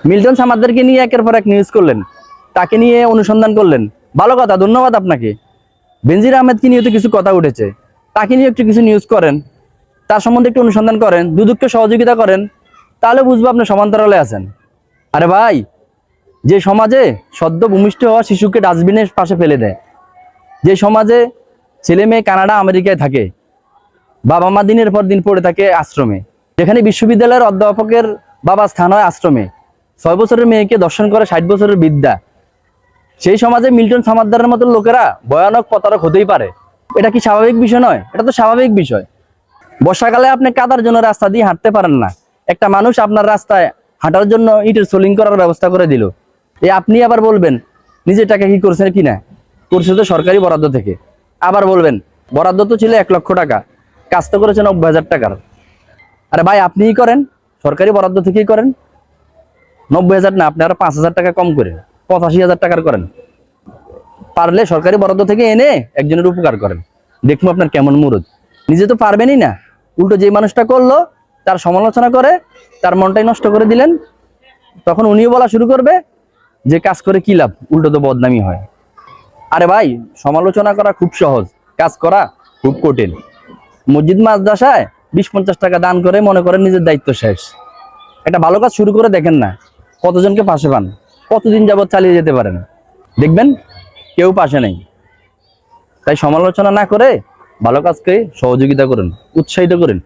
Milton সামাদদেরকে নিয়ে একের পর এক নিউজ করলেন, তাকে নিয়ে অনুসন্ধান করলেন, ভালো কথা, ধন্যবাদ আপনাকে। বেনজির আহমেদকে নিয়ে তো কিছু কথা উঠেছে, তাকে নিয়ে একটু কিছু নিউজ করেন, তার সম্বন্ধে একটু অনুসন্ধান করেন, দুদককে সহযোগিতা করেন, তাহলে বুঝবো আপনি সমান্তরালে আছেন। আরে ভাই, যে সমাজে সদ্য ভূমিষ্ঠ হওয়া শিশুকে ডাস্টবিনের পাশে ফেলে দেয়, যে সমাজে ছেলে মেয়ে কানাডা আমেরিকায় থাকে, বাবা মা দিনের পর দিন পড়ে থাকে আশ্রমে, যেখানে বিশ্ববিদ্যালয়ের অধ্যাপকের বাবা স্থান হয় আশ্রমে, 6 বছরের মেয়েকে দর্শন করে 60 বছরের বিদ্যা, সেই সমাজে মিল্টন সামাদ্দারের মতো লোকেরা ভয়ানক প্রতারক হতেই পারে। এটা কি স্বাভাবিক বিষয় নয়? এটা তো স্বাভাবিক বিষয়। বর্ষাকালে আপনি কাদার জন্য রাস্তা দিয়ে হাঁটতে পারেন না, একটা মানুষ আপনার রাস্তায় হাঁটার জন্য ইটের সোলিং করার ব্যবস্থা করে দিল, আপনি আবার বলবেন নিজের টাকা কি করছেন কিনা? করছে তো সরকারি বরাদ্দ থেকে। আবার বলবেন বরাদ্দ তো ছিল 1 লক্ষ টাকা, কাজ তো করেছেন 90,000 টাকার। আরে ভাই, আপনিই করেন, সরকারি বরাদ্দ থেকেই করেন। 90,000 না, আপনি আরো 5,000 টাকা কম করে 85,000 টাকার করেন। পারলে সরকারি বরাদ্দ থেকে এনে একজনের উপকার করেন, দেখবো আপনার কেমন মুরুদ। নিজে তো পারবেনই না, উল্টো যে মানুষটা করলো তার সমালোচনা করে তার মনটাই নষ্ট করে দিলেন, তখন উনিও বলা শুরু করবে যে কাজ করে কি লাভ, উল্টো তো বদনামি হয়। আরে ভাই, সমালোচনা করা খুব সহজ, কাজ করা খুব কঠিন। মসজিদ মাদ্রাসায় 20-50 টাকা দান করে মনে করেন নিজের দায়িত্ব শেষ। একটা ভালো কাজ শুরু করে দেখেন না, কতজনকে পাশে পান, কতদিন যাবত চালিয়ে যেতে পারেন, দেখবেন কেউ পাশে নেই। তাই সমালোচনা না করে ভালো কাজকে সহযোগিতা করুন, উৎসাহিত করুন।